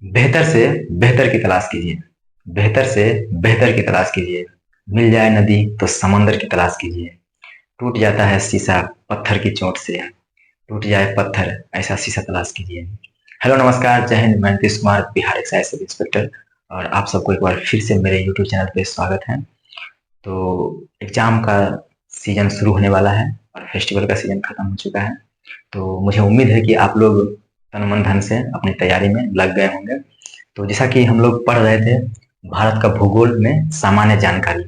बेहतर से बेहतर की तलाश कीजिए। बेहतर से बेहतर की तलाश कीजिए। मिल जाए नदी तो समंदर की तलाश कीजिए। टूट जाता है शीशा पत्थर की चोट से। टूट जाए पत्थर ऐसा शीशा तलाश कीजिए। हेलो नमस्कार, जय हिंद। मैं Nitish Kumar, Bihar excise sub inspector, और आप सबको एक बार फिर से मेरे यूट्यूब चैनल पे स्वागत है। तो एग्जाम का सीजन शुरू होने वाला है और फेस्टिवल का सीजन खत्म हो चुका है। तो मुझे उम्मीद है कि आप लोग तन मन धन से अपनी तैयारी में लग गए होंगे। तो जैसा कि हम लोग पढ़ रहे थे, भारत का भूगोल में सामान्य जानकारी,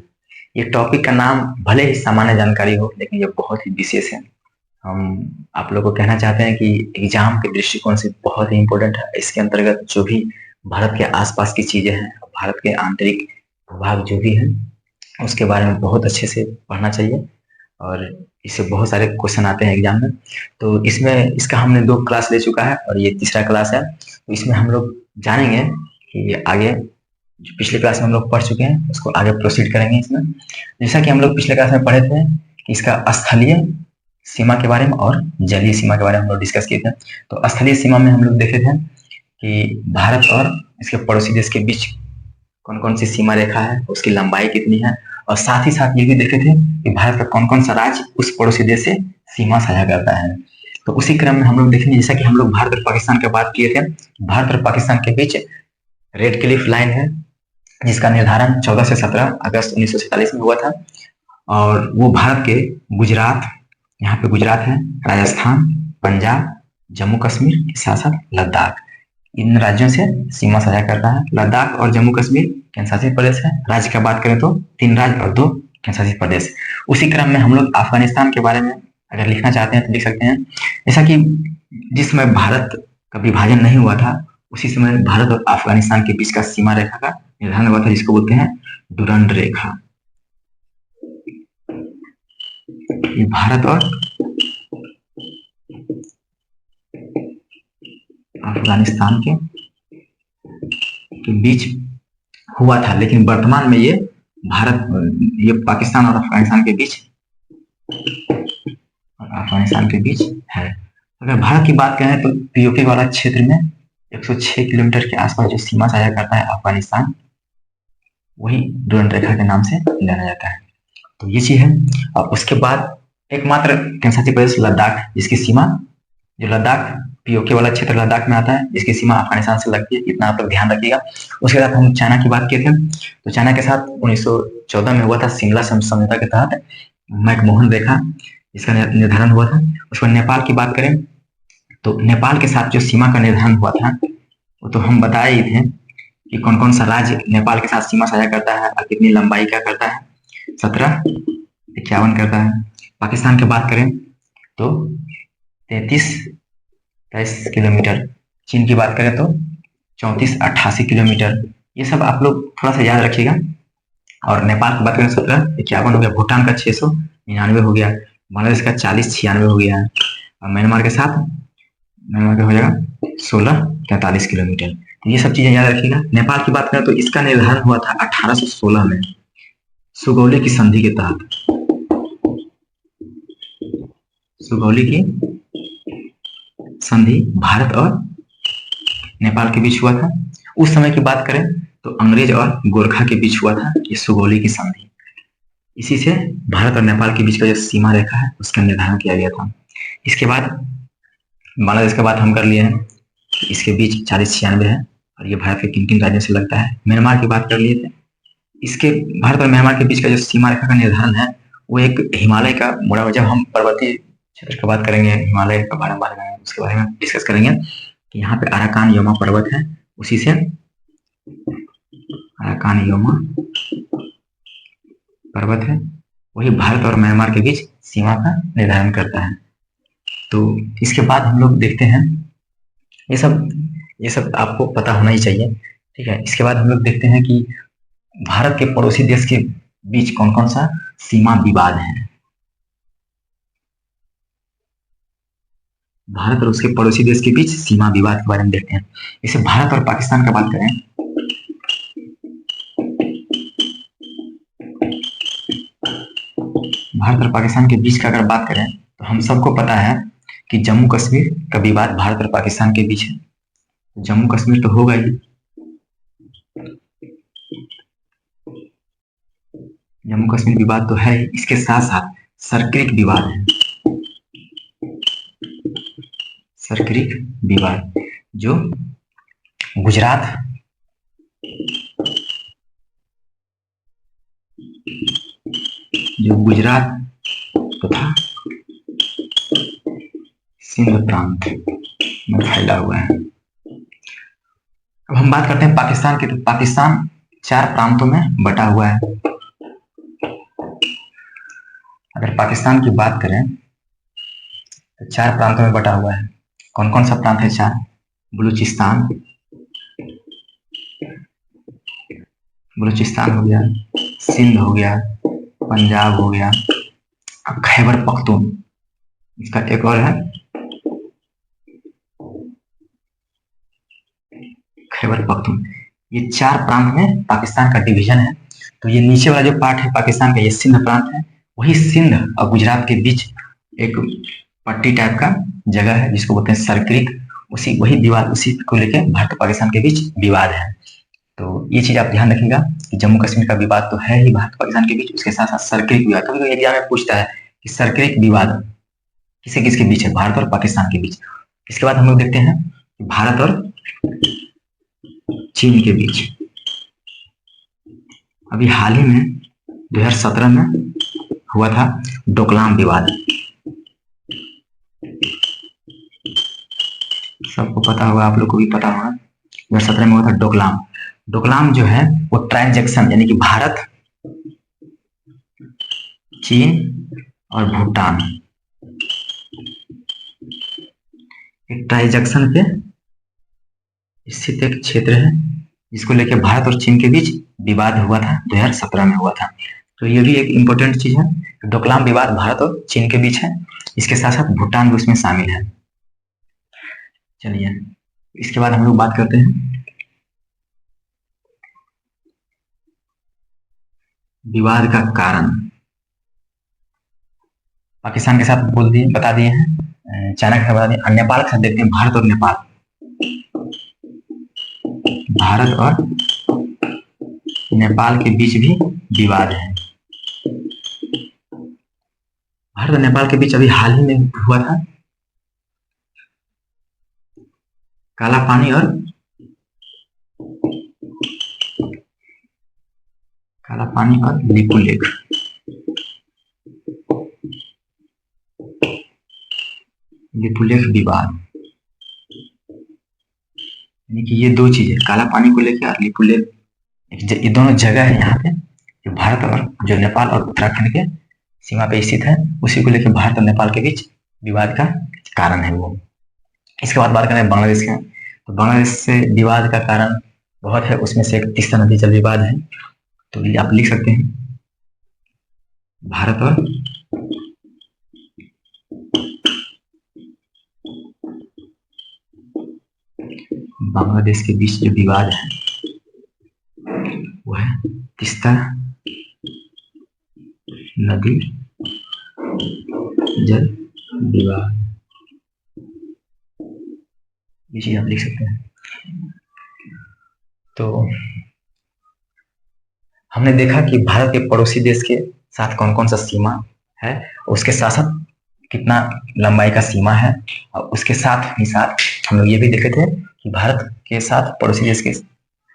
ये टॉपिक का नाम भले ही सामान्य जानकारी हो, लेकिन ये बहुत ही विशेष है। हम आप लोगों को कहना चाहते हैं कि एग्जाम के दृष्टिकोण से बहुत ही इम्पोर्टेंट है। इसके अंतर्गत जो भी भारत के आसपास की चीजें हैं, भारत के आंतरिक भूभाग जो भी है, उसके बारे में बहुत अच्छे से पढ़ना चाहिए। और इससे बहुत सारे क्वेश्चन आते हैं एग्जाम में। तो इसमें इसका हमने 2 क्लास ले चुका है और ये तीसरा क्लास है। तो इसमें हम लोग जानेंगे कि आगे जो पिछले क्लास में हम लोग पढ़ चुके हैं उसको आगे प्रोसीड करेंगे इसमें। जैसा कि हम लोग पिछले क्लास में पढ़े थे कि इसका स्थलीय सीमा के बारे में और जलीय सीमा के बारे में हम लोग डिस्कस किए थे। तो स्थलीय सीमा में हम लोग देखे थे कि भारत और इसके पड़ोसी देश के बीच कौन कौन सी सीमा रेखा है, उसकी लंबाई कितनी है, और साथ ही साथ ये भी देखे थे कि भारत का कौन कौन सा राज्य उस पड़ोसी देश से सीमा साझा करता है। तो उसी क्रम में हम लोग देखेंगे, जैसा कि हम लोग भारत और पाकिस्तान की बात किए थे, भारत और पाकिस्तान के बीच रेड क्लिफ लाइन है, जिसका निर्धारण 14 से 17 अगस्त 1947 में हुआ था। और वो भारत के गुजरात, यहाँ पे गुजरात है, राजस्थान, पंजाब, जम्मू कश्मीर के साथ साथ लद्दाख, इन राज्यों से सीमा साझा करता है। लद्दाख और जम्मू कश्मीर केंद्र शासित प्रदेश है। राज्य की बात करें तो 3 राज्य और 2 केंद्र शासित प्रदेश। उसी क्रम में हम लोग अफगानिस्तान के बारे में अगर लिखना चाहते हैं तो लिख सकते हैं। जैसा कि जिस समय भारत का विभाजन नहीं हुआ था, उसी समय भारत और अफगानिस्तान के बीच का सीमा रेखा का निर्धारण हुआ था, जिसको बोलते हैं डुरंड रेखा। ये भारत और अफगानिस्तान के बीच हुआ था, लेकिन वर्तमान में ये पाकिस्तान और अफगानिस्तान के बीच है। अगर भारत की बात करें तो पीओके वाला क्षेत्र में 106 किलोमीटर के आसपास जो सीमा साझा करता है अफगानिस्तान, वही डुरंड रेखा के नाम से जाना जाता है। तो ये चीज है। और उसके बाद एकमात्र केंद्र शासित प्रदेश लद्दाख, जिसकी सीमा, जो लद्दाख पीओके वाला क्षेत्र लद्दाख में आता है, जिसकी सीमा अफगानिस्तान से लगती है, इतना आप लोग ध्यान रखिएगा। उसके बाद हम चाइना की बात किए थे। तो चाइना के साथ 1914 में हुआ था शिमला समझौता के तहत मैकमोहन रेखा, इसका निर्धारण हुआ था। उस पर नेपाल की बात करें तो नेपाल के साथ जो सीमा का निर्धारण हुआ था, वो तो हम बताए ही थे कि कौन कौन सा राज्य नेपाल के साथ सीमा साझा करता है और कितनी लंबाई का करता है, 1751 करता है। पाकिस्तान की बात करें तो 33-23 किलोमीटर। चीन की बात करें तो 34-88 किलोमीटर। ये सब आप लोग थोड़ा सा याद रखिएगा। और नेपाल की बात करें 1751 हो गया, भूटान का 699 हो गया, बांग्लादेश का 4096 हो गया, और म्यांमार के हो जाएगा 1643 किलोमीटर। तो ये सब चीजें याद रखिएगा। नेपाल की बात करें तो इसका निर्धारण हुआ था 1816 में सुगौली की संधि के तहत। सुगौली की संधि भारत और नेपाल के बीच हुआ था। उस समय की बात करें तो अंग्रेज और गोरखा के बीच हुआ था ये सुगौली की संधि। इसी से भारत और नेपाल के बीच का जो सीमा रेखा है उसका निर्धारण किया गया था। इसके बाद बांग्लादेश की बात हम कर लिए हैं, इसके बीच 4096 है और ये भारत के किन किन राज्यों से लगता है। म्यांमार की बात कर लिए थे। इसके भारत और म्यांमार के बीच का जो सीमा रेखा का निर्धारण है वो एक हिमालय का मोड़ा, जब हम पर्वतीय क्षेत्र की बात करेंगे, हिमालय के बारे में उसके बारे में डिस्कस करेंगे कि यहाँ पे अराकान योमा पर्वत है, उसी से अराकान योमा पर्वत है, वही भारत और म्यांमार के बीच सीमा का निर्धारण करता है। तो इसके बाद हम लोग देखते हैं, ये सब आपको पता होना ही चाहिए, ठीक है। इसके बाद हम लोग देखते हैं कि भारत के पड़ोसी देश के बीच कौन कौन सा सीमा विवाद है। भारत और उसके पड़ोसी देश के बीच सीमा विवाद के बारे में देखते हैं। जैसे भारत और पाकिस्तान का बात करें, भारत और पाकिस्तान के बीच का अगर बात करें तो हम सबको पता है कि जम्मू कश्मीर का विवाद भारत और पाकिस्तान के बीच है। जम्मू कश्मीर तो होगा ही, जम्मू कश्मीर विवाद तो है ही, इसके साथ साथ सरक्रिक विवाद है, सरक्रिक विवाद जो गुजरात तथा सिंध प्रांत में फैला हुआ है। अब हम बात करते हैं पाकिस्तान की, तो पाकिस्तान 4 प्रांतों में बटा हुआ है। अगर पाकिस्तान की बात करें तो 4 प्रांतों में बटा हुआ है। कौन कौन सा प्रांत है 4? बलूचिस्तान हो गया, सिंध हो गया, पंजाब हो गया, खैबर पख्तून, इसका एक और है खैबर पख्तून। ये 4 प्रांत में पाकिस्तान का डिवीजन है। तो ये नीचे वाला जो पार्ट है पाकिस्तान का, ये सिंध प्रांत है। वही सिंध और गुजरात के बीच एक पट्टी टाइप का जगह है जिसको बोलते हैं सरक्रिक, वही विवाद, उसी को लेकर भारत और पाकिस्तान के बीच विवाद है। तो ये चीज आप ध्यान रखिएगा कि जम्मू कश्मीर का विवाद तो है ही भारत पाकिस्तान के बीच, उसके साथ साथ सरक्रिक विवाद। कभी एग्जाम में पूछता है कि सरक्रिक विवाद किसे किसके बीच है, भारत और पाकिस्तान के बीच। इसके बाद हम लोग देखते हैं भारत और चीन के बीच अभी हाल ही में 2017 में हुआ था डोकलाम विवाद। सबको पता होगा, आप लोग को भी पता होगा, 2017 में हुआ था डोकलाम। डोकलाम जो है वो ट्रांजैक्शन, यानी कि भारत, चीन और भूटान एक ट्रांजैक्शन पे स्थित एक क्षेत्र है जिसको लेकर भारत और चीन के बीच विवाद हुआ था, 2017 में हुआ था। तो ये भी एक इम्पोर्टेंट चीज है। डोकलाम विवाद भारत और चीन के बीच है, इसके साथ साथ भूटान भी उसमें शामिल है। चलिए इसके बाद हम लोग बात करते हैं विवाद का कारण। पाकिस्तान के साथ बता दिए हैं, चाइना के साथ बता दिए, नेपाल के साथ देखते हैं। भारत और नेपाल के बीच भी विवाद है। भारत और नेपाल के बीच अभी हाल ही में हुआ था काला पानी और लिपुलेख। विवाद, यानी कि ये 2 चीजें, काला पानी को लेकर और लिपुलेख, ये दोनों जगह है यहाँ पे जो भारत और जो नेपाल और उत्तराखंड के सीमा पे स्थित है, उसी को लेकर भारत और नेपाल के बीच विवाद का कारण है वो। इसके बाद बात करें बांग्लादेश के, तो बांग्लादेश से विवाद का कारण बहुत है, उसमें से एक तीस्ता नदी जल विवाद है। तो ये आप लिख सकते हैं, भारत और बांग्लादेश के बीच जो विवाद है वो है तीस्ता नदी जल विवाद। ये चीज आप लिख सकते हैं। तो हमने देखा कि भारत के पड़ोसी देश के साथ कौन कौन सा सीमा है, उसके साथ साथ कितना लंबाई का सीमा है, और उसके साथ ही साथ हम लोग ये भी देखे थे कि भारत के साथ पड़ोसी देश के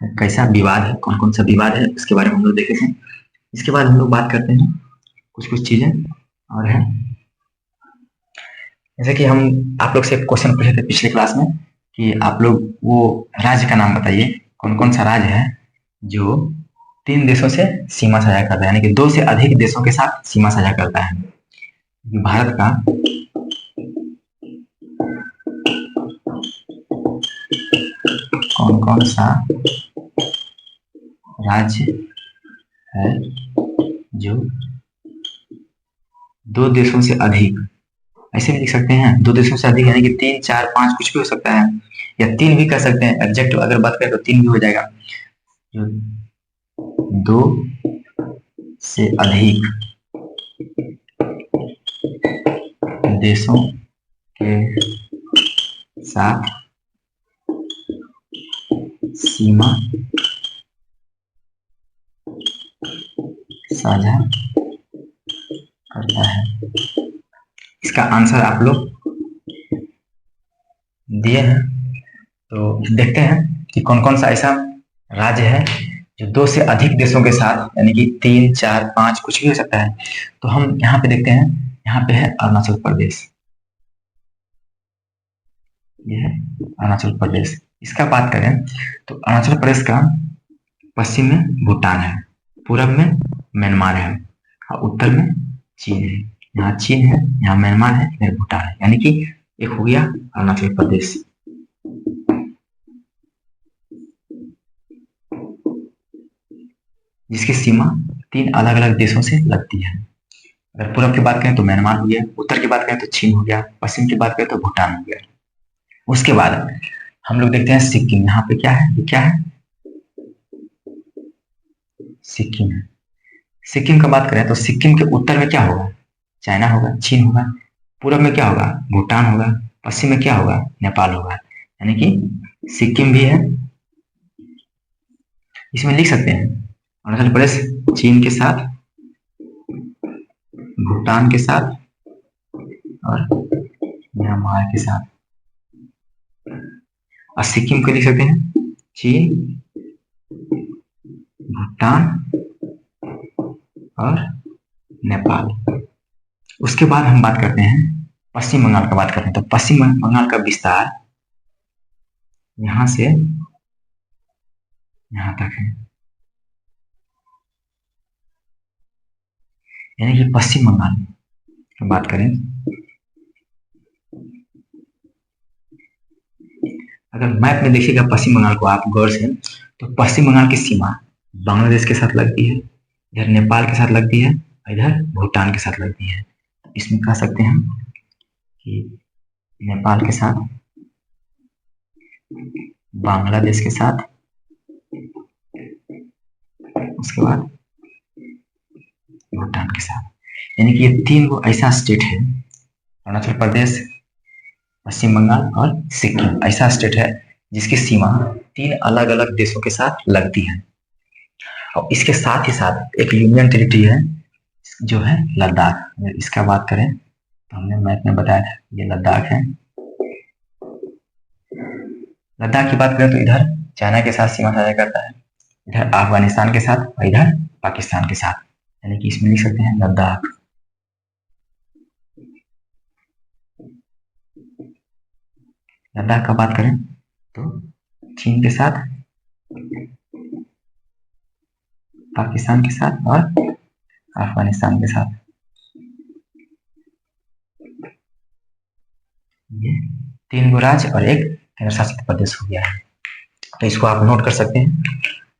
कैसा विवाद है, कौन कौन सा विवाद है, उसके बारे में हम लोग देखे थे। इसके बाद हम लोग बात करते हैं कुछ चीजें और है, जैसे कि हम आप लोग से क्वेश्चन पूछे थे पिछले क्लास में कि आप लोग वो राज्य का नाम बताइए, कौन कौन सा राज्य है जो 3 देशों से सीमा साझा करता है, यानी कि 2 से अधिक देशों के साथ सीमा साझा करता है। भारत का कौन कौन सा राज्य है जो 2 देशों से अधिक, ऐसे भी लिख सकते हैं 2 देशों से अधिक, यानी कि 3, 4, 5 कुछ भी हो सकता है, या 3 भी कर सकते हैं। एडजेक्टिव अगर बात करें तो 3 भी हो जाएगा। जो 2 से अधिक देशों के साथ सीमा साझा करता है। इसका आंसर आप लोग दिए हैं, तो देखते हैं कि कौन कौन सा ऐसा राज्य है जो 2 से अधिक देशों के साथ, यानी कि 3, 4, 5 कुछ भी हो सकता है। तो हम यहाँ पे देखते हैं, यहाँ पे है अरुणाचल प्रदेश, ये है अरुणाचल प्रदेश। इसका बात करें तो अरुणाचल प्रदेश का पश्चिम में भूटान है, पूरब में म्यांमार है और उत्तर में चीन है। यहाँ चीन है, यहाँ म्यांमार है, इधर भूटान है, यानी कि एक हो गया अरुणाचल प्रदेश। जिसकी सीमा 3 अलग अलग देशों से लगती है। अगर पूरब की बात करें तो म्यांमार हो गया, उत्तर की बात करें तो चीन हो गया, पश्चिम की बात करें तो भूटान हो गया। उसके बाद हम लोग देखते हैं सिक्किम। यहाँ पे क्या है, ये क्या है, सिक्किम है। सिक्किम का बात करें तो सिक्किम के उत्तर में क्या होगा, चाइना होगा, चीन होगा। पूरब में क्या होगा, भूटान होगा। पश्चिम में क्या होगा, नेपाल होगा। यानी कि सिक्किम भी है। इसमें लिख सकते हैं अरुणाचल प्रदेश चीन के साथ, भूटान के साथ और म्यांमार के साथ। और सिक्किम को लिख सकते हैं चीन, भूटान और नेपाल। उसके बाद हम बात करते हैं पश्चिम बंगाल का बात करते हैं। तो पश्चिम बंगाल का विस्तार यहां से यहां तक है, यानी कि पश्चिम बंगाल की बात करें, अगर मैप में देखिएगा पश्चिम बंगाल को आप गौर से, तो पश्चिम बंगाल की सीमा बांग्लादेश के साथ लगती है, इधर नेपाल के साथ लगती है, इधर भूटान के साथ लगती है। इसमें कह सकते हैं कि नेपाल के साथ, बांग्लादेश के साथ, उसके बाद भूटान के साथ। यानी कि ये 3 गो ऐसा स्टेट है, अरुणाचल प्रदेश, पश्चिम बंगाल और सिक्किम ऐसा स्टेट है जिसकी सीमा 3 अलग अलग देशों के साथ लगती है। और इसके साथ ही साथ एक यूनियन टेरिटरी है जो है लद्दाख। अगर इसका बात करें तो हमने मैप में बताया था, ये लद्दाख है। लद्दाख की बात करें तो इधर चाइना के साथ सीमा साझा करता है, इधर अफगानिस्तान के साथ और इधर पाकिस्तान के साथ। यानी कि इसमें लिख सकते हैं लद्दाख। लद्दाख का बात करें तो चीन के साथ, पाकिस्तान के साथ और अफगानिस्तान के साथ। ये 3 गो राज्य और एक केंद्र शासित प्रदेश हो गया है। तो इसको आप नोट कर सकते हैं।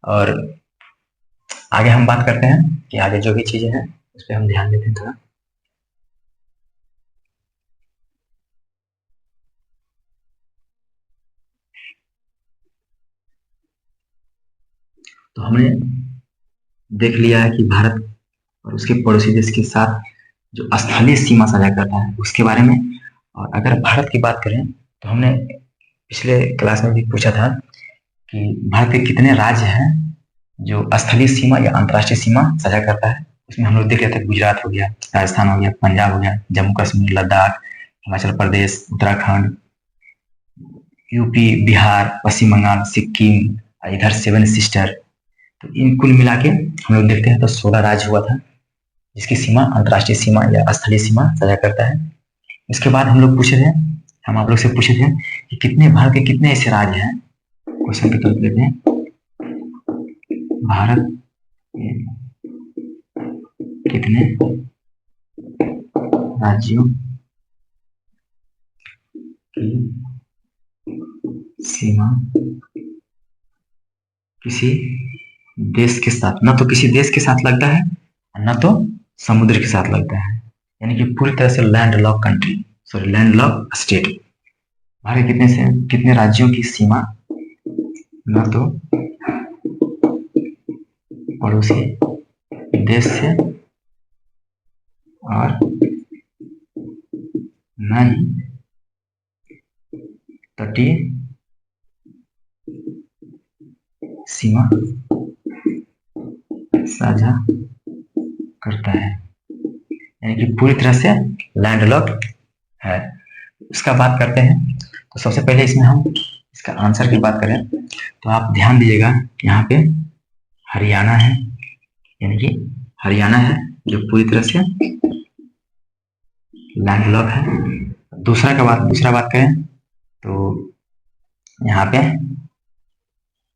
और आगे हम बात करते हैं कि आगे जो भी चीजें हैं उस पर हम ध्यान देते हैं थोड़ा। तो हमने देख लिया है कि भारत और उसके पड़ोसी देश के साथ जो स्थलीय सीमा साझा करता है उसके बारे में। और अगर भारत की बात करें तो हमने पिछले क्लास में भी पूछा था कि भारत के कितने राज्य हैं जो स्थलीय सीमा या अंतर्राष्ट्रीय सीमा साझा करता है। उसमें हम लोग देख रहे थे गुजरात हो गया, राजस्थान हो गया, पंजाब हो गया, जम्मू कश्मीर, लद्दाख, हिमाचल प्रदेश, उत्तराखंड, यूपी, बिहार, पश्चिम बंगाल, सिक्किम, इधर 7 सिस्टर। तो इन कुल मिला के हम लोग देखते हैं तो 16 राज्य हुआ था जिसकी सीमा अंतर्राष्ट्रीय सीमा या स्थलीय सीमा साझा करता है। इसके बाद हम लोग पूछे थे, हम आप लोग से पूछे थे कि कितने भारत के कितने ऐसे राज्य हैं। क्वेश्चन के तौर पर लेते हैं, भारत के कितने राज्यों की सीमा किसी देश के साथ, न तो किसी देश के साथ लगता है न तो समुद्र के साथ लगता है, यानी कि पूरी तरह से land lock country, sorry land lock state. Bharat कितने राज्यों की सीमा न तो पड़ोसी देश से और न ही तटीय सीमा साझा करता है, यानी कि पूरी तरह से लैंडलॉक्ड है। उसका बात करते हैं तो सबसे पहले इसमें हम इसका आंसर की बात करें तो आप ध्यान दीजिएगा, यहाँ पे हरियाणा है, यानी कि हरियाणा है जो पूरी तरह से लैंडलॉक है। दूसरा बात करें तो यहाँ पे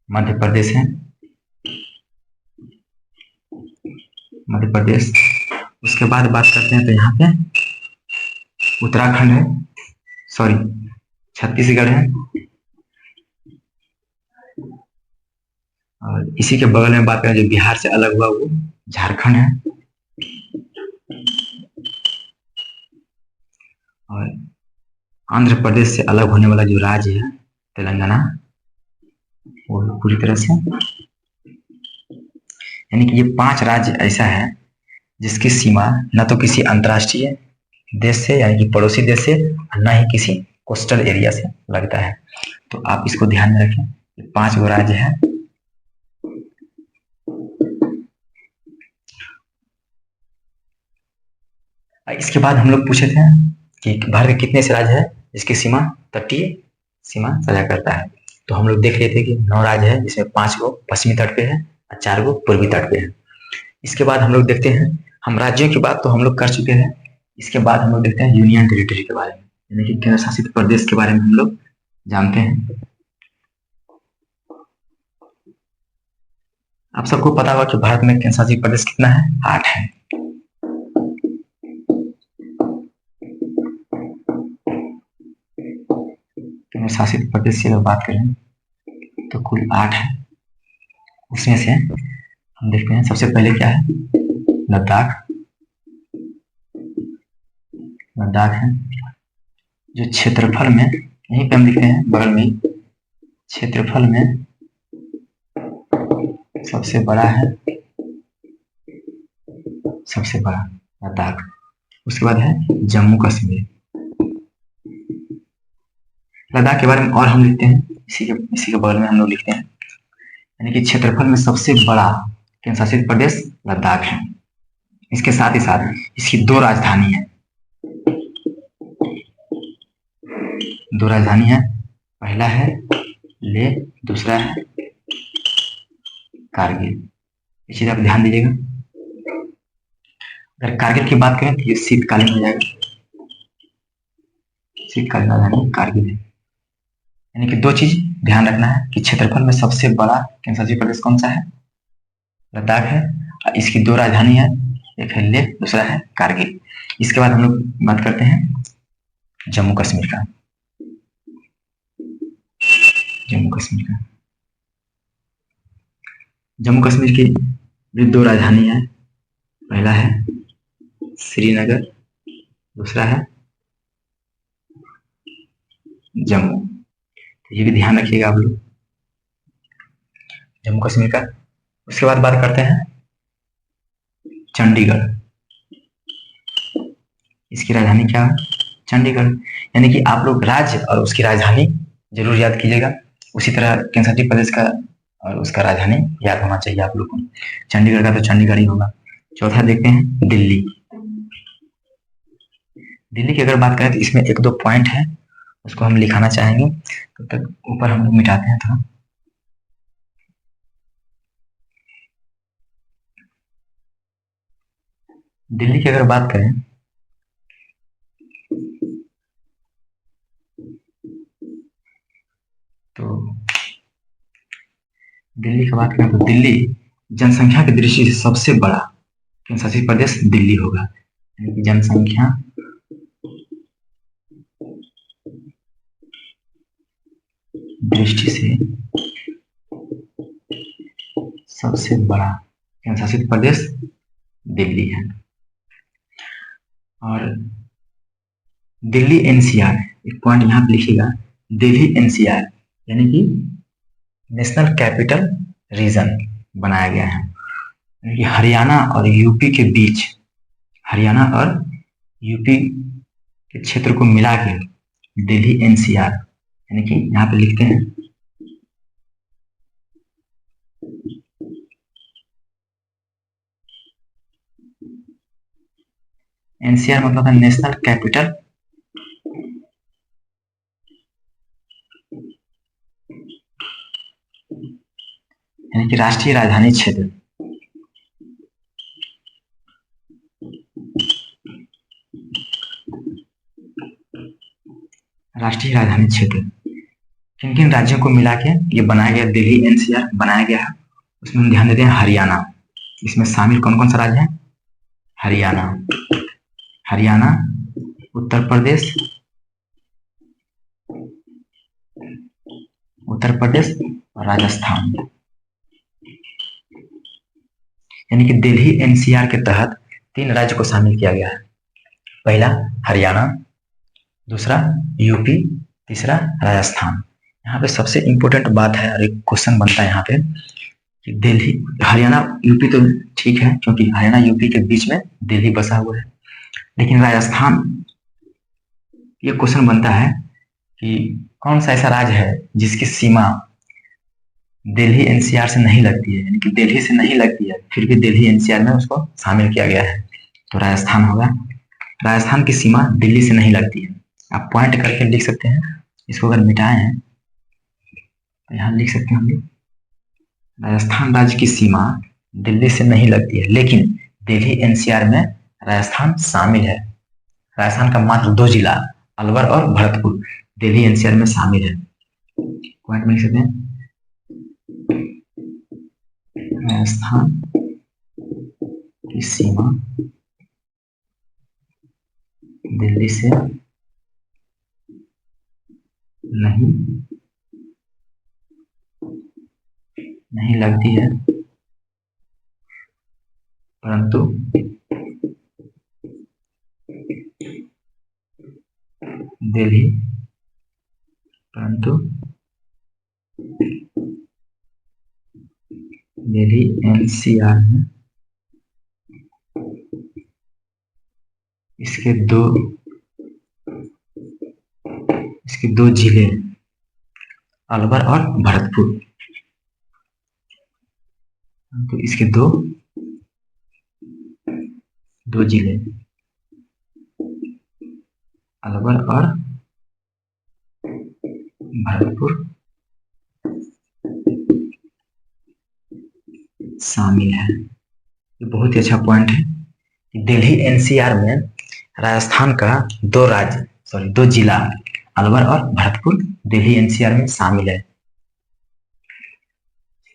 मध्य प्रदेश है, मध्य प्रदेश। उसके बाद बात करते हैं तो यहाँ पे उत्तराखंड है, सॉरी छत्तीसगढ़ है, और इसी के बगल में बात करें जो बिहार से अलग हुआ वो झारखंड है, और आंध्र प्रदेश से अलग होने वाला जो राज्य है तेलंगाना, वो पूरी तरह से, यानी कि ये 5 राज्य ऐसा है जिसकी सीमा न तो किसी अंतर्राष्ट्रीय देश से यानी कि पड़ोसी देश से, न ही किसी कोस्टल एरिया से लगता है। तो आप इसको ध्यान में रखें, 5 गो राज्य है। इसके बाद हम लोग पूछे थे कि भारत के कितने से राज्य है जिसकी सीमा तटीय सीमा साझा करता है। तो हम लोग देख रहे थे कि 9 राज्य है जिसमें 5 गो पश्चिमी तट पे है और 4 गो पूर्वी तट पे है। इसके बाद हम लोग देखते हैं, हम राज्यों की बात तो हम लोग कर चुके हैं। इसके बाद हम लोग देखते हैं यूनियन टेरिटरी के बारे में, यानी कि केंद्र शासित प्रदेश के बारे में हम लोग जानते हैं। आप सबको पता होगा कि भारत में केंद्र शासित प्रदेश कितना है, 8 है। केंद्र शासित प्रदेश की अगर बात करें तो कुल 8 है। उसमें से हम देखते हैं सबसे पहले क्या है, लद्दाख। लद्दाख है जो क्षेत्रफल में, यहीं पे हम लिखते हैं बगल में, क्षेत्रफल में सबसे बड़ा है, सबसे बड़ा लद्दाख। उसके बाद है जम्मू कश्मीर। लद्दाख के बारे में और हम लिखते हैं, इसी के बगल में हम लोग लिखते हैं, यानी कि क्षेत्रफल में सबसे बड़ा केंद्र शासित प्रदेश लद्दाख है। इसके साथ ही साथ इसकी 2 राजधानी है, 2 राजधानी है। पहला है लेह, दूसरा है कारगिल। ये चीज आप ध्यान दीजिएगा। अगर कारगिल की बात करें तो ये शीतकालीन हो जाएगा, शीतकालीन राजधानी कारगिल है। यानी कि 2 चीज ध्यान रखना है कि क्षेत्रफल में सबसे बड़ा केंद्र शासित प्रदेश कौन सा है, लद्दाख है, और इसकी 2 राजधानी है, एक है लेह, दूसरा है कारगिल। इसके बाद हम लोग बात करते हैं जम्मू कश्मीर का। जम्मू कश्मीर का, जम्मू कश्मीर की भी 2 राजधानी है, पहला है श्रीनगर, दूसरा है जम्मू। तो ये भी ध्यान रखिएगा आप लोग जम्मू कश्मीर का। उसके बाद बात करते हैं चंडीगढ़। इसकी राजधानी क्या है, चंडीगढ़। यानी कि आप लोग राज्य और उसकी राजधानी जरूर याद कीजिएगा। उसी तरह केंद्र शासित प्रदेश का और उसका राजधानी याद होना चाहिए आप लोग को। चंडीगढ़ का तो चंडीगढ़ ही होगा। चौथा देखते हैं दिल्ली। दिल्ली की अगर बात करें तो इसमें 1-2 पॉइंट है, उसको हम लिखाना चाहेंगे, तब तक ऊपर हम लोग मिटाते हैं थोड़ा। दिल्ली की अगर बात करें तो दिल्ली की बात करें तो दिल्ली जनसंख्या की दृष्टि से सबसे बड़ा केंद्र शासित प्रदेश दिल्ली होगा। यानी कि जनसंख्या दृष्टि से सबसे बड़ा केंद्र शासित प्रदेश दिल्ली है। और दिल्ली एनसीआर, एक पॉइंट यहाँ पे लिखिएगा, दिल्ली एनसीआर यानी कि नेशनल कैपिटल रीजन बनाया गया है। यानी कि हरियाणा और यूपी के बीच, हरियाणा और यूपी के क्षेत्र को मिला के दिल्ली एनसीआर, यानी कि यहाँ पे लिखते हैं एनसीआर मतलब है नेशनल कैपिटल यानी कि राष्ट्रीय राजधानी क्षेत्र। राष्ट्रीय राजधानी क्षेत्र किन किन राज्यों को मिला के ये बनाया गया, दिल्ली एनसीआर बनाया गया है। उसमें हम ध्यान देते हैं हरियाणा। इसमें शामिल कौन कौन सा राज्य है? हरियाणा, हरियाणा, उत्तर प्रदेश, उत्तर प्रदेश और राजस्थान। यानी कि दिल्ली एनसीआर के तहत 3 राज्य को शामिल किया गया है। पहला हरियाणा, दूसरा यूपी, तीसरा राजस्थान। यहाँ पे सबसे इंपॉर्टेंट बात है और एक क्वेश्चन बनता है यहाँ पे कि दिल्ली, हरियाणा, यूपी तो ठीक है क्योंकि हरियाणा यूपी के बीच में दिल्ली बसा हुआ है, लेकिन राजस्थान, ये क्वेश्चन बनता है कि कौन सा ऐसा राज्य है जिसकी सीमा दिल्ली एनसीआर से नहीं लगती है, यानी कि दिल्ली से नहीं लगती है, फिर भी दिल्ली एनसीआर में उसको शामिल किया गया है। तो राजस्थान होगा। राजस्थान की सीमा दिल्ली से नहीं लगती है। आप पॉइंट करके लिख सकते हैं। इसको अगर मिटाए हैं तो यहाँ लिख सकते हैं हम लोग, राजस्थान राज्य की सीमा दिल्ली से नहीं लगती है, लेकिन दिल्ली एनसीआर में राजस्थान शामिल है। राजस्थान का मात्र 2 जिला अलवर और भरतपुर दिल्ली एनसीआर में शामिल है। पॉइंट में लिख सकते हैं, राजस्थान की सीमा दिल्ली से नहीं लगती है, परंतु दिल्ली एनसीआर में इसके दो जिले अलवर और भरतपुर, तो इसके दो जिले अलवर और भरतपुर शामिल है। ये बहुत ही अच्छा पॉइंट है कि दिल्ली एनसीआर में राजस्थान का 2 जिला अलवर और भरतपुर दिल्ली एनसीआर में शामिल है।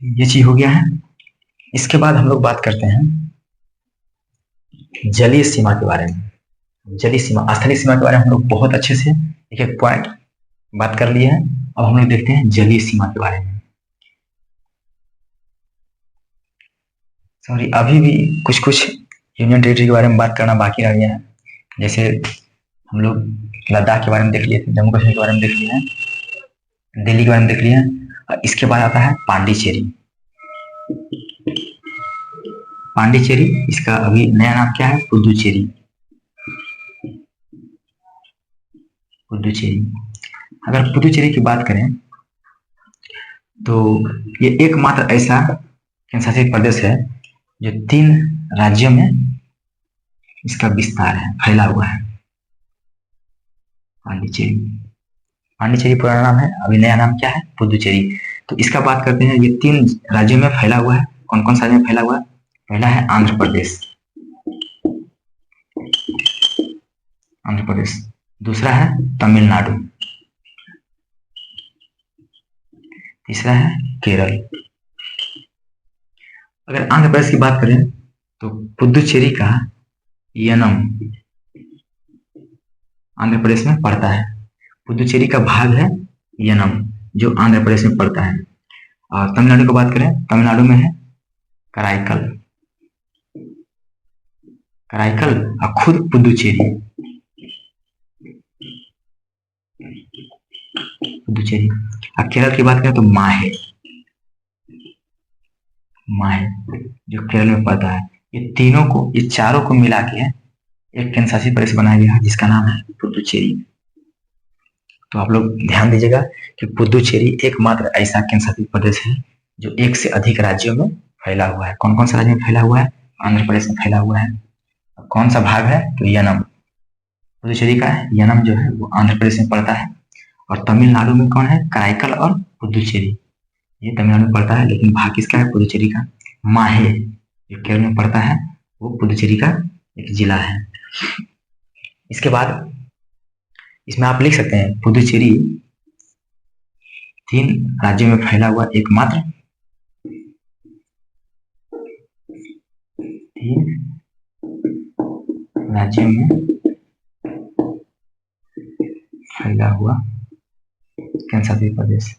ये चीज हो गया है। इसके बाद हम लोग बात करते हैं जलीय सीमा के बारे में। जलीय सीमा, स्थलीय सीमा के बारे में हम लोग बहुत अच्छे से एक एक पॉइंट बात कर लिए हैं। अब हम लोग देखते हैं जलीय सीमा के बारे में। सॉरी, अभी भी कुछ यूनियन टेरिटरी के बारे में बात करना बाकी रह गया है। जैसे हम लोग लद्दाख के बारे में देख लिए थे, जम्मू कश्मीर के बारे में देख लिए हैं, दिल्ली के बारे में देख लिए हैं, और इसके बाद आता है पांडिचेरी। पांडिचेरी, इसका अभी नया नाम क्या है? पुदुचेरी। अगर पुदुचेरी की बात करें तो ये एकमात्र ऐसा केंद्रशासित प्रदेश है जो 3 राज्यों में इसका विस्तार है, फैला हुआ है। पांडिचेरी पुराना नाम है, अभी नया नाम क्या है? पुदुचेरी। तो इसका बात करते हैं, ये 3 राज्यों में फैला हुआ है। कौन कौन सा राज्य में फैला हुआ है? पहला है आंध्र प्रदेश, दूसरा है तमिलनाडु, तीसरा है केरल। अगर आंध्र प्रदेश की बात करें तो पुदुचेरी का यनम आंध्र प्रदेश में पड़ता है। पुदुचेरी का भाग है यनम, जो आंध्र प्रदेश में पड़ता है। और तमिलनाडु की बात करें, तमिलनाडु में है कराईकल और खुद पुदुचेरी। अब केरल की बात करें तो माहे, जो केरल में पड़ता है। ये चारों को मिला के एक केंद्रशासित प्रदेश बनाया गया जिसका नाम है पुदुचेरी। तो आप लोग ध्यान दीजिएगा कि पुदुचेरी एकमात्र ऐसा केंद्रशासित प्रदेश है जो 1 से अधिक राज्यों में फैला हुआ है। कौन कौन सा राज्य में फैला हुआ है? आंध्र प्रदेश में फैला हुआ है, कौन सा भाग है? तो यनम पुदुचेरी का है। यनम जो है वो आंध्र प्रदेश में पड़ता है। और तमिलनाडु में कौन है? कराईकल और पुदुचेरी, ये तमिलनाडु में पड़ता है, लेकिन भाग किसका है? पुदुचेरी का। माहे जो केरल में पड़ता है वो पुदुचेरी का एक जिला है। इसके बाद इसमें आप लिख सकते हैं पुदुचेरी 3 राज्यों में फैला हुआ एकमात्र 3 राज्यों में फैला हुआ केंद्रशासित प्रदेश।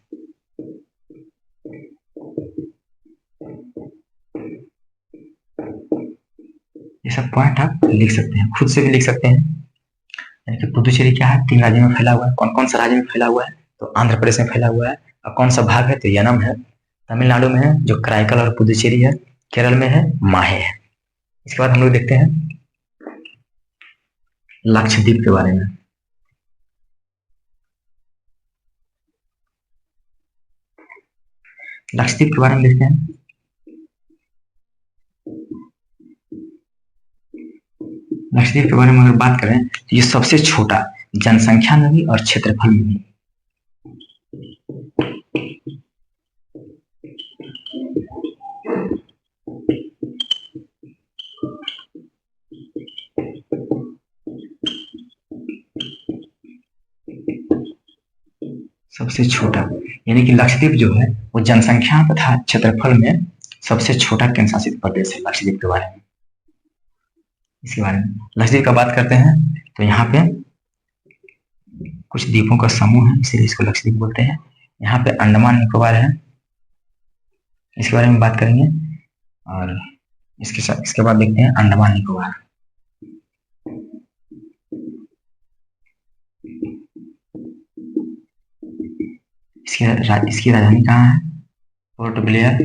ये सब पॉइंट आप लिख सकते हैं, खुद से भी लिख सकते हैं। यानी कि पुदुचेरी क्या है? 3 राज्यों में फैला हुआ है। कौन कौन सा राज्य में फैला हुआ है? तो आंध्र प्रदेश में फैला हुआ है। और कौन सा भाग है? तो यनम है। तमिलनाडु में है जो कराईकल और पुदुचेरी है। केरल में है माहे है। इसके बाद हम लोग देखते हैं लक्षद्वीप के बारे में। लक्षद्वीप के बारे में देखते हैं। लक्षद्वीप के बारे में अगर बात करें तो ये सबसे छोटा, जनसंख्या में भी और क्षेत्रफल में भी। सबसे छोटा यानी कि लक्षद्वीप जो है वो जनसंख्या तथा क्षेत्रफल में सबसे छोटा केंद्र शासित प्रदेश है। लक्षद्वीप के बारे में, इसके बारे में लक्षद्वीप का बात करते हैं तो यहाँ पे कुछ द्वीपों का समूह है, इसलिए इसको लक्षद्वीप बोलते हैं। यहाँ पे अंडमान निकोबार है, इसके बारे में बात करेंगे। और इसके बाद देखते हैं अंडमान निकोबार। इसकी राजधानी कहाँ है? पोर्ट ब्लेयर,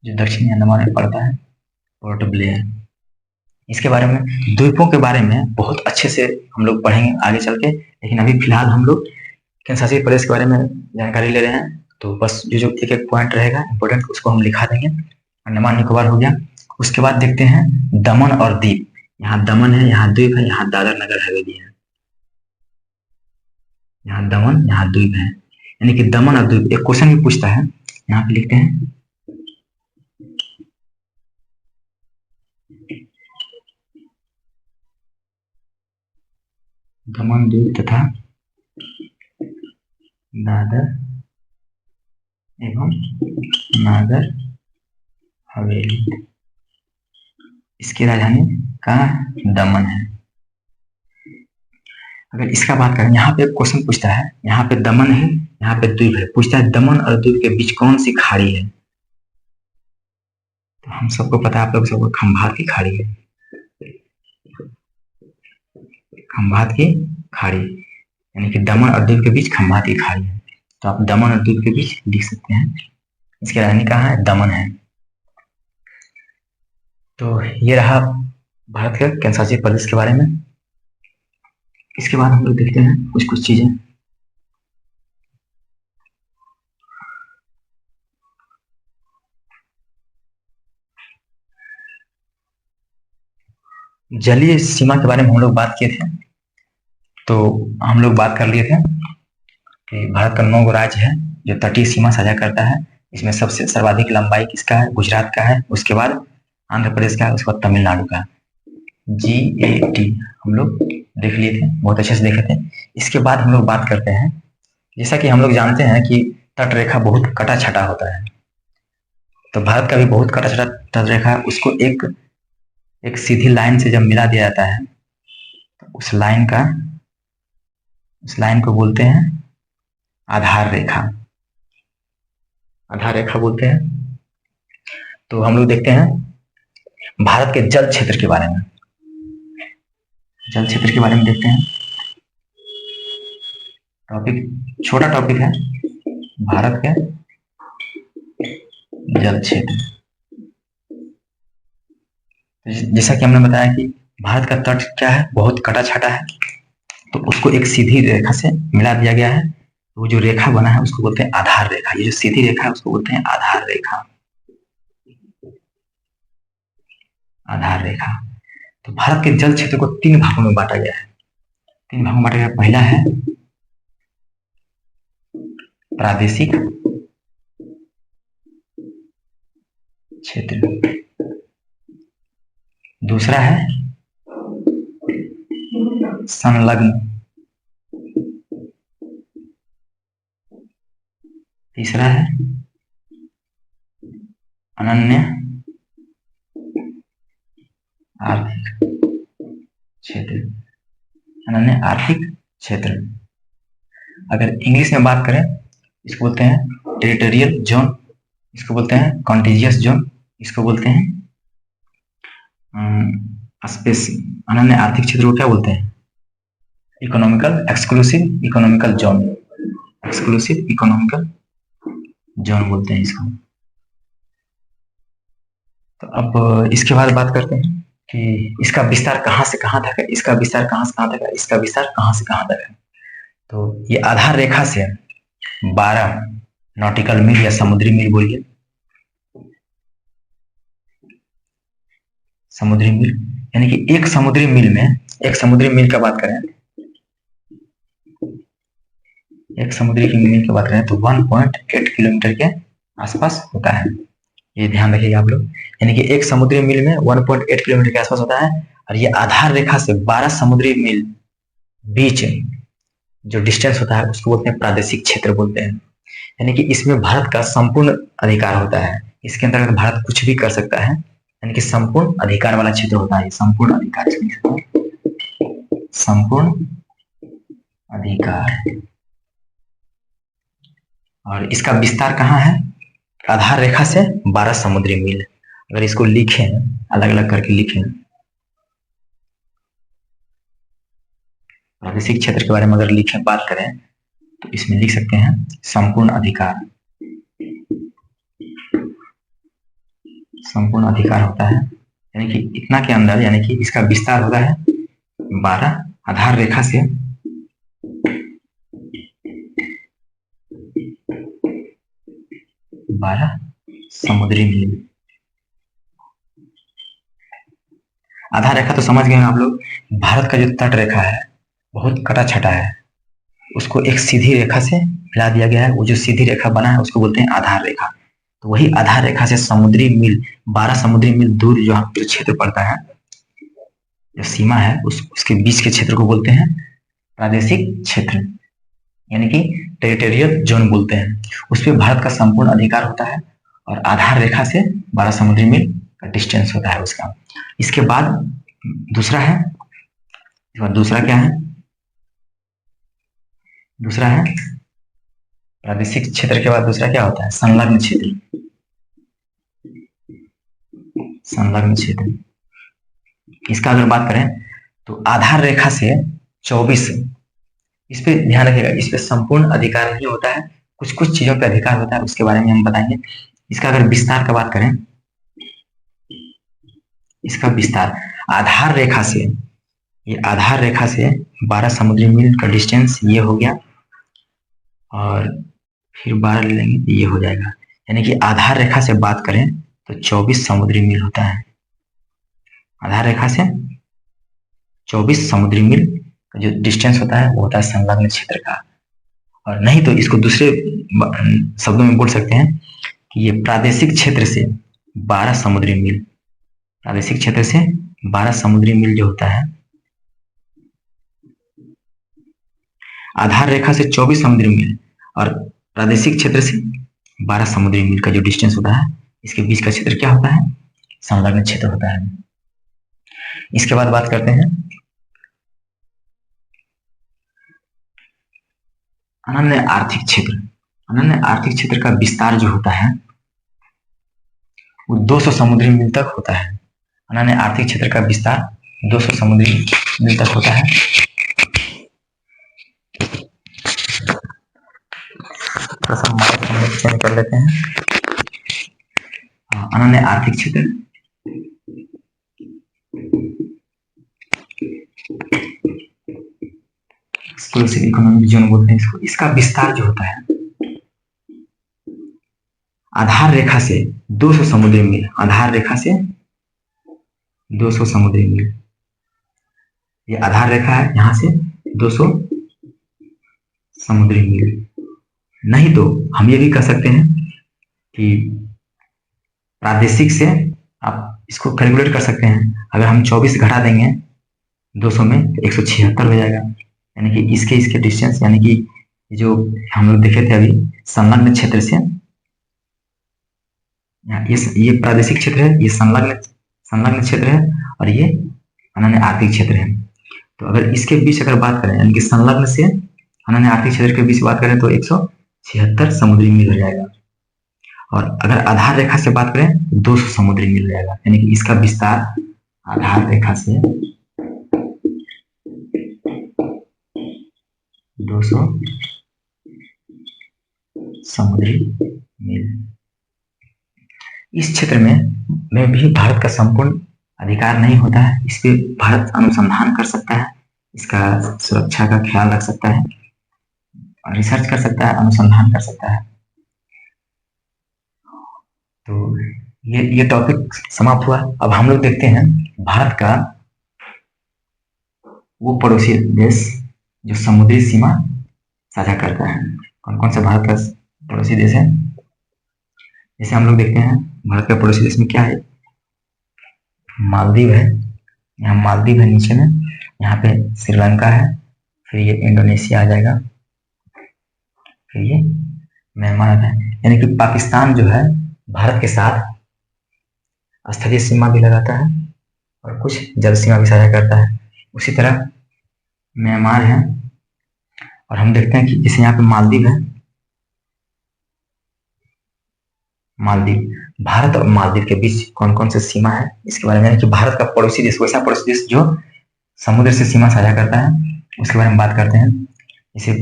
जो दक्षिणी अंडमान में पड़ता है, पोर्ट ब्लेयर। इसके बारे में, द्वीपों के बारे में बहुत अच्छे से हम लोग पढ़ेंगे आगे चल के, लेकिन अभी फिलहाल हम लोग केंद्र शासित प्रदेश के बारे में जानकारी ले रहे हैं। तो बस जो एक एक पॉइंट रहेगा इंपॉर्टेंट उसको हम लिखा देंगे। अंडमान निकोबार हो गया। उसके बाद देखते हैं दमन और दीप। यहाँ दमन है, यहाँ द्वीप है, यहाँ दादर नगर हवेली है। यहाँ दमन, यहाँ द्वीप है, यानी कि दमन और द्वीप। एक क्वेश्चन भी पूछता है, यहाँ पे लिखते हैं दमन, द्वीप तथा दादर एवं नागर हवेली। इसकी राजधानी कहाँ? दमन है। अगर इसका बात करें, यहाँ पे क्वेश्चन पूछता है, यहाँ पे दमन है, यहाँ पे द्वीप है, पूछता है दमन और द्वीप के बीच कौन सी खाड़ी है? तो हम सबको पता है, आप लोग सबको खंभात की खाड़ी है। खंभात की खाड़ी, यानी कि दमन और द्वीप के बीच खंभात की खाड़ी है। तो आप दमन और द्वीप के बीच लिख सकते हैं। इसकी राजधानी कहाँ है? दमन है। तो ये रहा भारत के केंद्र शासित प्रदेश के बारे में। इसके बाद हम लोग देखते हैं कुछ कुछ चीजें। जलीय सीमा के बारे में हम लोग बात किए थे। तो हम लोग बात कर लिए थे कि भारत का 9 राज्य है जो तटीय सीमा साझा करता है। इसमें सबसे सर्वाधिक लंबाई किसका है? गुजरात का है। उसके बाद आंध्र प्रदेश का है। उसके बाद तमिलनाडु का। GAT हम लोग देख लिए थे, बहुत अच्छे से देखे थे। इसके बाद हम लोग बात करते हैं, जैसा कि हम लोग जानते हैं कि तट रेखा बहुत कटा छटा होता है। तो भारत का भी बहुत कटा छटा तट रेखा है। उसको एक सीधी लाइन से जब मिला दिया जाता है तो उस लाइन को बोलते हैं आधार रेखा। आधार रेखा बोलते हैं। तो हम लोग देखते हैं भारत के जल क्षेत्र के बारे में। जल क्षेत्र के बारे में देखते हैं। टॉपिक छोटा टॉपिक है, भारत के जल क्षेत्र। जैसा कि हमने बताया कि भारत का तट क्या है? बहुत कटा छटा है। तो उसको एक सीधी रेखा से मिला दिया गया है। वो जो रेखा बना है उसको बोलते हैं आधार रेखा। ये जो सीधी रेखा है उसको बोलते हैं आधार रेखा। आधार रेखा। तो भारत के जल क्षेत्र को 3 भागों में बांटा गया है। 3 भागों में बांटा गया। पहला है प्रादेशिक क्षेत्र, दूसरा है संलग्न, तीसरा है अनन्य आर्थिक क्षेत्र। अनन्य आर्थिक क्षेत्र, अगर इंग्लिश में बात करें इसको बोलते हैं टेरिटोरियल जोन, इसको बोलते हैं कॉन्टिजियस जोन, इसको बोलते हैं स्पेस। अनन्य आर्थिक क्षेत्र को क्या बोलते हैं? Economical exclusive economical zone, exclusive economical zone बोलते हैं इसको। तो अब इसके बाद बात करते हैं कि इसका विस्तार कहाँ से कहाँ तक है, इसका विस्तार कहाँ से कहाँ तक है, इसका विस्तार कहाँ से कहाँ तक है। तो ये आधार रेखा से 12 नॉटिकल मील या समुद्री मील बोलिए, समुद्री मील, यानी कि एक समुद्री मील में, एक समुद्री मील का बात करें, एक समुद्री मील की बात करें तो 1.8 किलोमीटर के आसपास होता है। ये ध्यान रखिएगा आप लोग, यानी कि एक समुद्री मील में 1.8 किलोमीटर के आसपास होता है। और ये आधार रेखा से 12 समुद्री मील बीच जो डिस्टेंस होता है उसको बोलते हैं प्रादेशिक क्षेत्र बोलते हैं। यानी कि इसमें भारत का संपूर्ण अधिकार होता है, इसके अंतर्गत भारत कुछ भी कर सकता है, यानी कि संपूर्ण अधिकार वाला क्षेत्र होता है। संपूर्ण अधिकार, संपूर्ण अधिकार। और इसका विस्तार कहाँ है? आधार रेखा से 12 समुद्री मील। अगर इसको लिखें, अलग अलग करके लिखें, प्रादेशिक क्षेत्र के बारे में अगर लिखें, बात करें तो इसमें लिख सकते हैं संपूर्ण अधिकार। संपूर्ण अधिकार होता है यानी कि इतना के अंदर, यानी कि इसका विस्तार होता है 12 आधार रेखा से 12 समुद्री मील। आधार रेखा तो समझ गए आप लोग। भारत का जो तट रेखा है बहुत कटा छटा है, उसको एक सीधी रेखा से मिला दिया गया है। वो जो सीधी रेखा बना है उसको बोलते हैं आधार रेखा। तो वही आधार रेखा से समुद्री मील, 12 समुद्री मील दूर जो क्षेत्र पड़ता है, जो सीमा है, उसके बीच के क्षेत्र को बोलते हैं प्रादेशिक क्षेत्र, यानी कि टेरिटोरियल जोन बोलते हैं। उस पर भारत का संपूर्ण अधिकार होता है और आधार रेखा से 12 समुद्री मील का डिस्टेंस होता है उसका। इसके बाद दूसरा है, दूसरा क्या है? दूसरा है प्रादेशिक क्षेत्र के बाद दूसरा क्या होता है? संलग्न क्षेत्र। संलग्न क्षेत्र, इसका अगर बात करें तो आधार रेखा से 24, इस पे ध्यान रखिएगा, इस पे संपूर्ण अधिकार नहीं होता है, कुछ कुछ चीजों पे अधिकार होता है, उसके बारे में हम बताएंगे। इसका अगर विस्तार का बात करें, इसका विस्तार आधार रेखा से, ये आधार रेखा से 12 समुद्री मील का डिस्टेंस ये हो गया, और फिर 12 ले लेंगे तो ये हो जाएगा। यानी कि आधार रेखा से बात करें तो 24 समुद्री मील होता है। आधार रेखा से 24 समुद्री मील का जो डिस्टेंस होता है वो होता है संलग्न क्षेत्र का। और नहीं तो इसको दूसरे शब्दों में बोल सकते हैं कि ये प्रादेशिक क्षेत्र से 12 समुद्री मील, प्रादेशिक क्षेत्र से 12 समुद्री मील जो होता है, आधार रेखा से 24 समुद्री मील और प्रादेशिक क्षेत्र से 12 समुद्री मील का जो डिस्टेंस होता है, इसके बीच का क्षेत्र क्या होता है? संलग्न क्षेत्र होता है। इसके बाद बात करते हैं अनन्य आर्थिक क्षेत्र। अनन्य आर्थिक क्षेत्र का विस्तार जो होता है वो 200 समुद्री मील तक होता है। अनन्य आर्थिक क्षेत्र का विस्तार 200 समुद्री मील तक होता है। थोड़ा सा माइक हम लोग चेंज कर लेते हैं। अनन्य आर्थिक क्षेत्र एक्सक्लूसिव इकोनॉमिक जोन बोलते हैं इसको। इसका विस्तार जो होता है आधार रेखा से 200 समुद्री मील, आधार रेखा से 200 समुद्री मील। ये आधार रेखा है, यहाँ से 200 समुद्री मील। नहीं तो हम ये भी कह सकते हैं कि प्रादेशिक से आप इसको कैलकुलेट कर सकते हैं। अगर हम 24 घटा देंगे 200 में तो 176 हो जाएगा। यानी कि इसके डिस्टेंस, यानी कि जो हम लोग देखे थे अभी संलग्न क्षेत्र से, ये प्रादेशिक क्षेत्र है, ये संलग्न क्षेत्र है, और ये अनन्य आर्थिक क्षेत्र है। तो अगर इसके बीच अगर बात करें, यानी कि संलग्न से अनन्य आर्थिक क्षेत्र के बीच बात करें तो 176 समुद्री मील हो जाएगा। और अगर आधार रेखा से बात करें तो 200 समुद्री मील जाएगा। यानी कि इसका विस्तार आधार रेखा से 200 समुद्री मील। इस क्षेत्र में भी भारत का संपूर्ण अधिकार नहीं होता है। इस पे भारत अनुसंधान कर सकता है, इसका सुरक्षा का ख्याल रख सकता है, रिसर्च कर सकता है, अनुसंधान कर सकता है। तो ये टॉपिक समाप्त हुआ। अब हम लोग देखते हैं भारत का वो पड़ोसी देश जो समुद्री सीमा साझा करता है। कौन कौन सा भारत का पड़ोसी देश है? जैसे हम लोग देखते हैं भारत का पड़ोसी देश में क्या है, मालदीव है। यहाँ मालदीव है नीचे में, यहाँ पे श्रीलंका है, फिर ये इंडोनेशिया आ जाएगा, फिर ये म्यांमार है। यानी कि पाकिस्तान जो है भारत के साथ स्थलीय सीमा भी लगाता है और कुछ जल सीमा भी साझा करता है। उसी तरह म्यांमार है, और हम देखते हैं कि जैसे यहाँ पे मालदीव है, मालदीव, भारत और मालदीव के बीच कौन कौन सी सीमा है इसके बारे में, यानी कि भारत का पड़ोसी देश, वैसा पड़ोसी देश जो समुद्र से सीमा साझा करता है, उसके बारे में बात करते हैं। जैसे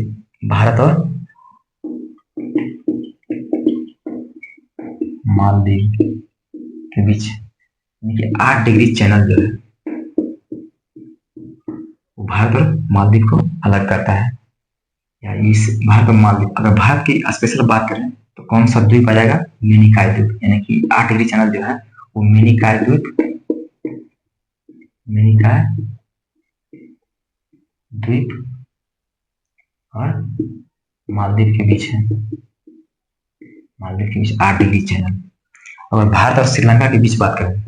भारत और मालदीव के बीच 8 डिग्री चैनल जो है वो भारत और मालदीव को अलग करता है। या इस भारत और मालदीव, अगर भारत की स्पेशल बात करें तो कौन सा द्वीप आ जाएगा? मिनिकॉय द्वीप। यानी कि 8 डिग्री चैनल जो है वो मिनिकॉय द्वीप और मालदीव के बीच है। मालदीव के बीच 8 डिग्री चैनल। और भारत और श्रीलंका के बीच बात करें,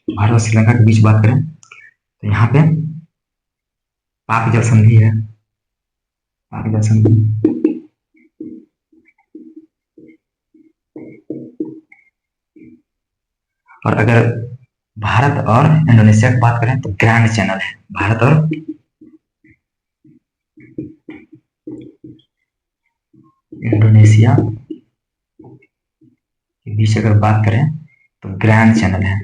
भारत और श्रीलंका के बीच बात करें तो यहाँ पे पाक जल संधि है, पाक जल संधि। और अगर भारत और इंडोनेशिया की बात करें तो ग्रैंड चैनल है। भारत और इंडोनेशिया के बीच अगर बात करें तो ग्रैंड चैनल है।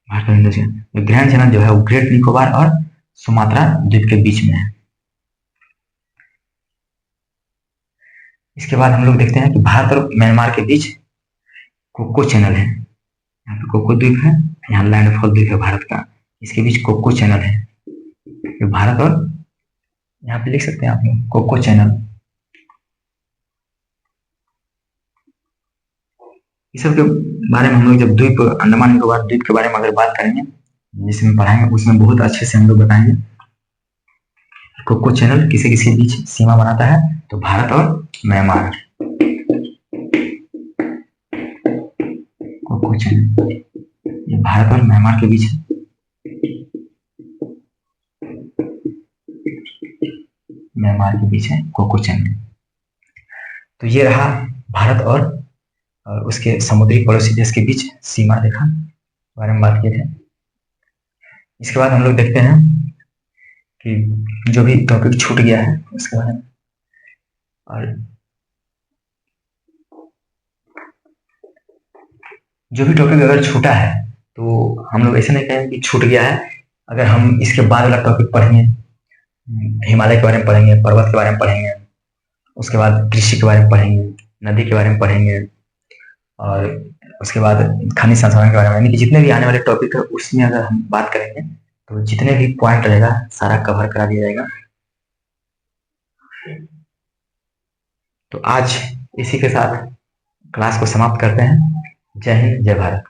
भारत और इंडोनेशिया ग्रैंड चैनल जो है वो ग्रेट निकोबार और सुमात्रा द्वीप के बीच में है। इसके बाद हम लोग देखते हैं कि भारत और म्यांमार के बीच कोको चैनल है। यहाँ पे कोको द्वीप है, यहाँ लैंडफॉल द्वीप है भारत का, इसके बीच कोको चैनल है। तो भारत और, यहाँ पे लिख सकते हैं आप लोग कोको चैनल। इस सब के बारे में हम लोग जब द्वीप, अंडमान निकोबार द्वीप के बारे में अगर बात करेंगे, जिसमें पढ़ाएंगे, उसमें बहुत अच्छे से हम लोग बताएंगे कोको चैनल किसी किसी बीच सीमा बनाता है। तो भारत और म्यांमार, कोको चैनल ये भारत और म्यांमार के बीच है। म्यांमार के बीच है कोको चैनल। तो ये रहा भारत और उसके समुद्री पड़ोसी देश के बीच सीमा रेखा बारे में बात किए थे। इसके बाद हम लोग देखते हैं कि जो भी टॉपिक छूट गया है उसके बारे में, और जो भी टॉपिक अगर छूटा है तो हम लोग ऐसे नहीं कहेंगे कि छूट गया है। अगर हम इसके बाद वाला टॉपिक पढ़ेंगे, हिमालय के बारे में पढ़ेंगे, पर्वत के बारे में पढ़ेंगे, उसके बाद कृषि के बारे में पढ़ेंगे, नदी के बारे में पढ़ेंगे, और उसके बाद खनिज संसाधन के बारे में, यानी कि जितने भी आने वाले टॉपिक है उसमें अगर हम बात करेंगे तो जितने भी पॉइंट रहेगा सारा कवर करा दिया जाएगा। तो आज इसी के साथ क्लास को समाप्त करते हैं। जय हिंद, जय भारत।